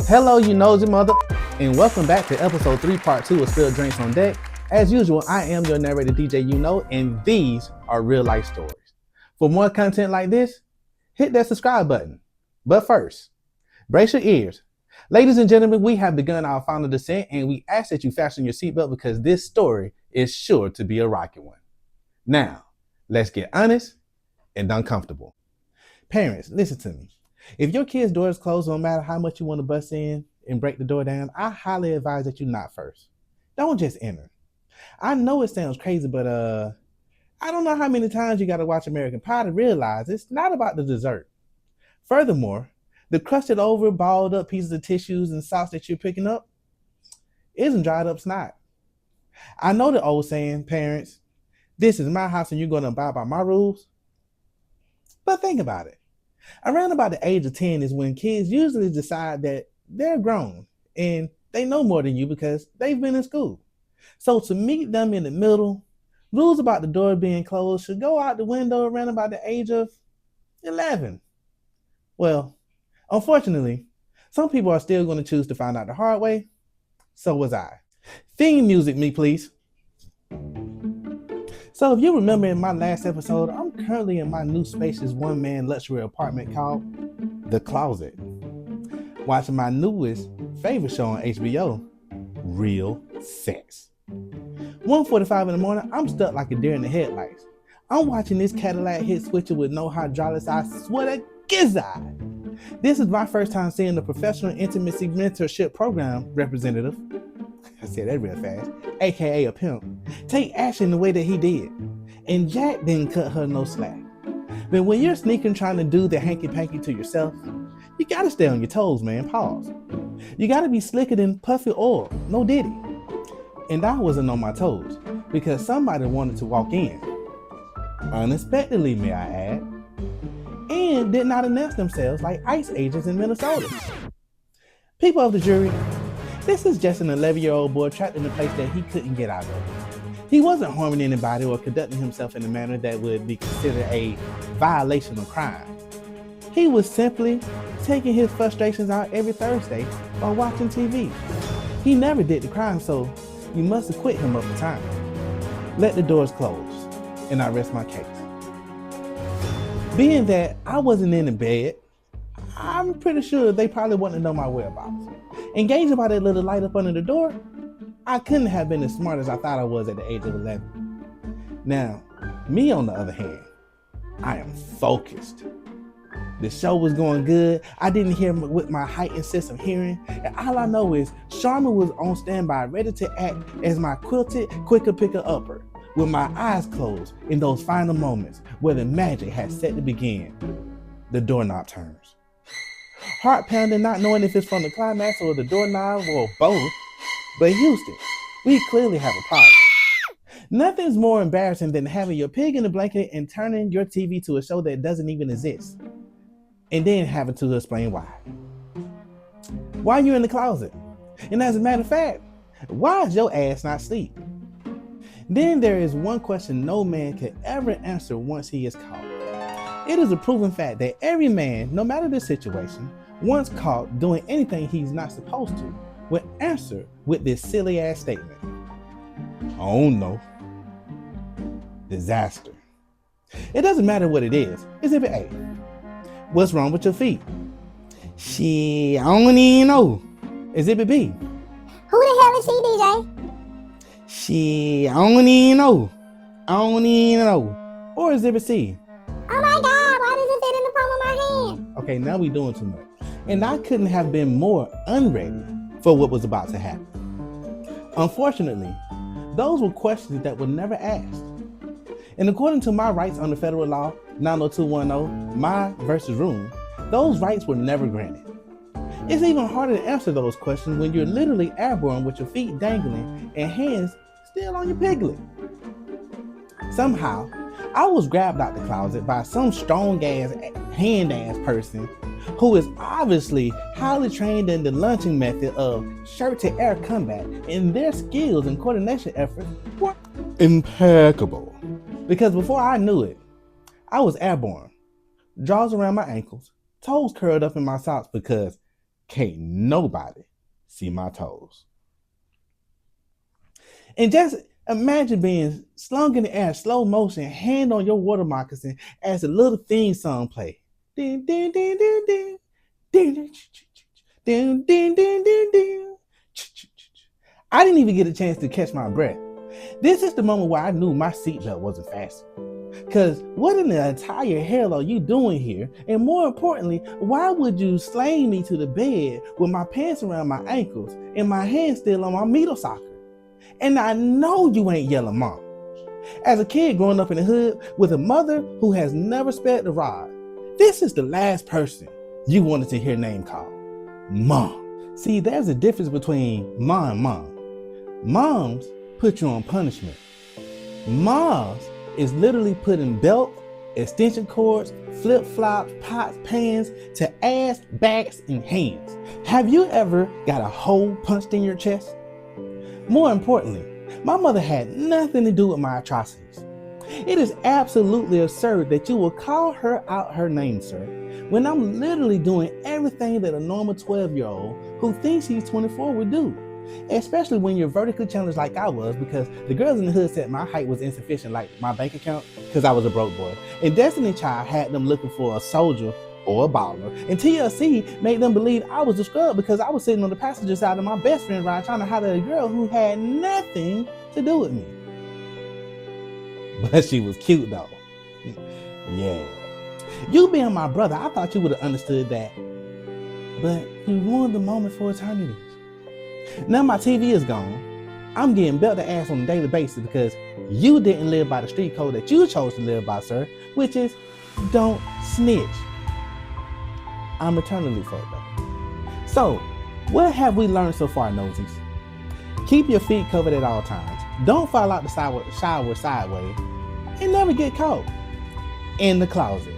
Hello, you nosy mother, and welcome back to episode 3, part 2 of Spilled Drinks on Deck. As usual, I am your narrator, DJ U-KNO, and these are real life stories. For more content like this, hit that subscribe button. But first, brace your ears. Ladies and gentlemen, we have begun our final descent, and we ask that you fasten your seatbelt because this story is sure to be a rocky one. Now, let's get honest and uncomfortable. Parents, listen to me. If your kid's door is closed, no matter how much you want to bust in and break the door down, I highly advise that you knock first. Don't just enter. I know it sounds crazy, but I don't know how many times you got to watch American Pie to realize it's not about the dessert. Furthermore, the crusted over, balled up pieces of tissues and sauce that you're picking up isn't dried up snot. I know the old saying, parents, this is my house and you're going to abide by my rules. But think about it. Around about the age of 10 is when kids usually decide that they're grown and they know more than you because they've been in school. So to meet them in the middle, rules about the door being closed should go out the window around about the age of 11. Well, unfortunately, some people are still going to choose to find out the hard way. So was I. Theme music, me please. So if you remember in my last episode, I'm currently in my new spacious one-man luxury apartment called The Closet, watching my newest favorite show on HBO, Real Sex. 1:45 in the morning, I'm stuck like a deer in the headlights. I'm watching this Cadillac hit switcher with no hydraulics, I swear to gizzard. This is my first time seeing the professional intimacy mentorship program representative, I said that real fast, aka a pimp, take action the way that he did. And Jack didn't cut her no slack. But when you're sneaking trying to do the hanky-panky to yourself, you gotta stay on your toes, man, pause. You gotta be slicker than Puffy Oil, no diddy. And I wasn't on my toes because somebody wanted to walk in. Unexpectedly, may I add. And did not announce themselves like ICE agents in Minnesota. People of the jury, this is just an 11-year-old boy trapped in a place that he couldn't get out of. He wasn't harming anybody or conducting himself in a manner that would be considered a violation of crime. He was simply taking his frustrations out every Thursday while watching TV. He never did the crime, so you must acquit him of the time. Let the doors close, and I rest my case. Being that I wasn't in the bed, I'm pretty sure they probably want to know my whereabouts. Engaged by that little light up under the door, I couldn't have been as smart as I thought I was at the age of 11. Now, me on the other hand, I am focused. The show was going good. I didn't hear with my heightened sense of hearing. And all I know is Sharma was on standby, ready to act as my quilted, quicker picker upper, with my eyes closed in those final moments where the magic had set to begin. The doorknob turns. Heart pounding, not knowing if it's from the climax or the doorknob or both. But Houston, we clearly have a problem. Nothing's more embarrassing than having your pig in the blanket and turning your TV to a show that doesn't even exist. And then having to explain why. Why are you in the closet? And as a matter of fact, why is your ass not asleep? Then there is one question no man can ever answer once he is caught. It is a proven fact that every man, no matter the situation, once caught doing anything he's not supposed to, will answer with this silly ass statement. Oh no. Disaster. It doesn't matter what it is. Exhibit A. What's wrong with your feet? Shit, I don't even know. Exhibit B. Who the hell is she, DJ? Shit, I don't even know. I don't even know. Or Exhibit C. Oh my God, why does it fit in the palm of my hand? Okay, now we doing too much. And I couldn't have been more unready for what was about to happen. Unfortunately, those were questions that were never asked. And according to my rights under federal law 90210, my versus room, those rights were never granted. It's even harder to answer those questions when you're literally airborne with your feet dangling and hands still on your piglet. Somehow, I was grabbed out the closet by some strong-ass, hand-ass person who is obviously highly trained in the launching method of shirt-to-air combat, and their skills and coordination efforts were impeccable. Because before I knew it, I was airborne, jaws around my ankles, toes curled up in my socks because Can't nobody see my toes. And just imagine being slung in the air, slow motion, hand on your water moccasin as the little theme song play. Ding, ding, ding, ding, ding. Ding, ding, ding, ding, ding, ding, ding. I didn't even get a chance to catch my breath. This is the moment where I knew my seatbelt wasn't fastened. Because what in the entire hell are you doing here? And more importantly, why would you sling me to the bed with my pants around my ankles and my hand still on my middle socker? And I know you ain't yelling mom. As a kid growing up in the hood with a mother who has never spared the rod, this is the last person you wanted to hear name called. Mom. See, there's a difference between mom and mom. Moms put you on punishment. Moms is literally putting belt, extension cords, flip-flops, pots, pans to ass, backs, and hands. Have you ever got a hole punched in your chest? More importantly, my mother had nothing to do with my atrocities. It is absolutely absurd that you will call her out her name, sir, when I'm literally doing everything that a normal 12-year-old who thinks he's 24 would do. Especially when you're vertically challenged like I was, because the girls in the hood said my height was insufficient, like my bank account, because I was a broke boy. And Destiny Child had them looking for a soldier or a baller. And TLC made them believe I was a scrub because I was sitting on the passenger side of my best friend ride trying to holler at a girl who had nothing to do with me. But she was cute though. Yeah. You being my brother, I thought you would have understood that. But you ruined the moment for eternity. Now my TV is gone. I'm getting belt to ass on a daily basis because you didn't live by the street code that you chose to live by, sir, which is don't snitch. I'm eternally fucked up. So, what have we learned so far, nosies? Keep your feet covered at all times. Don't fall out the shower sideways. And never get caught in the closet.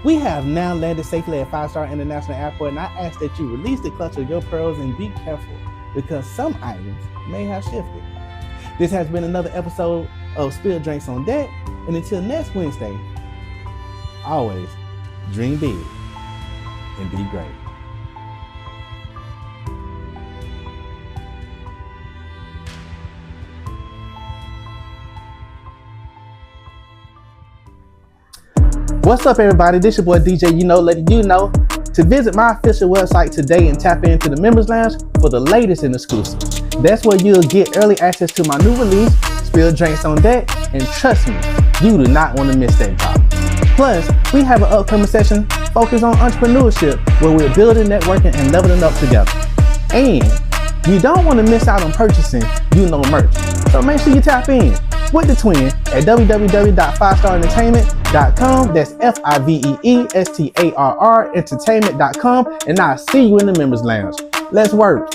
We have now landed safely at 5-Star International Airport, and I ask that you release the clutch of your pearls and be careful because some items may have shifted. This has been another episode of Spilled Drinks on Deck, and until next Wednesday, always dream big and be great. What's up, everybody? This your boy DJ U-KNO, letting you know to visit my official website today and tap into the members lounge for the latest and exclusive. That's where you'll get early access to my new release, Spilled Drinks on Deck, and trust me, you do not want to miss that drop. Plus, we have an upcoming session focused on entrepreneurship where we're building, networking, and leveling up together. And you don't want to miss out on purchasing U-KNO merch, so make sure you tap in with the twin at www.5starentertainment.com. That's FIVEESTARR entertainment.com, and I'll see you in the members lounge. Let's work.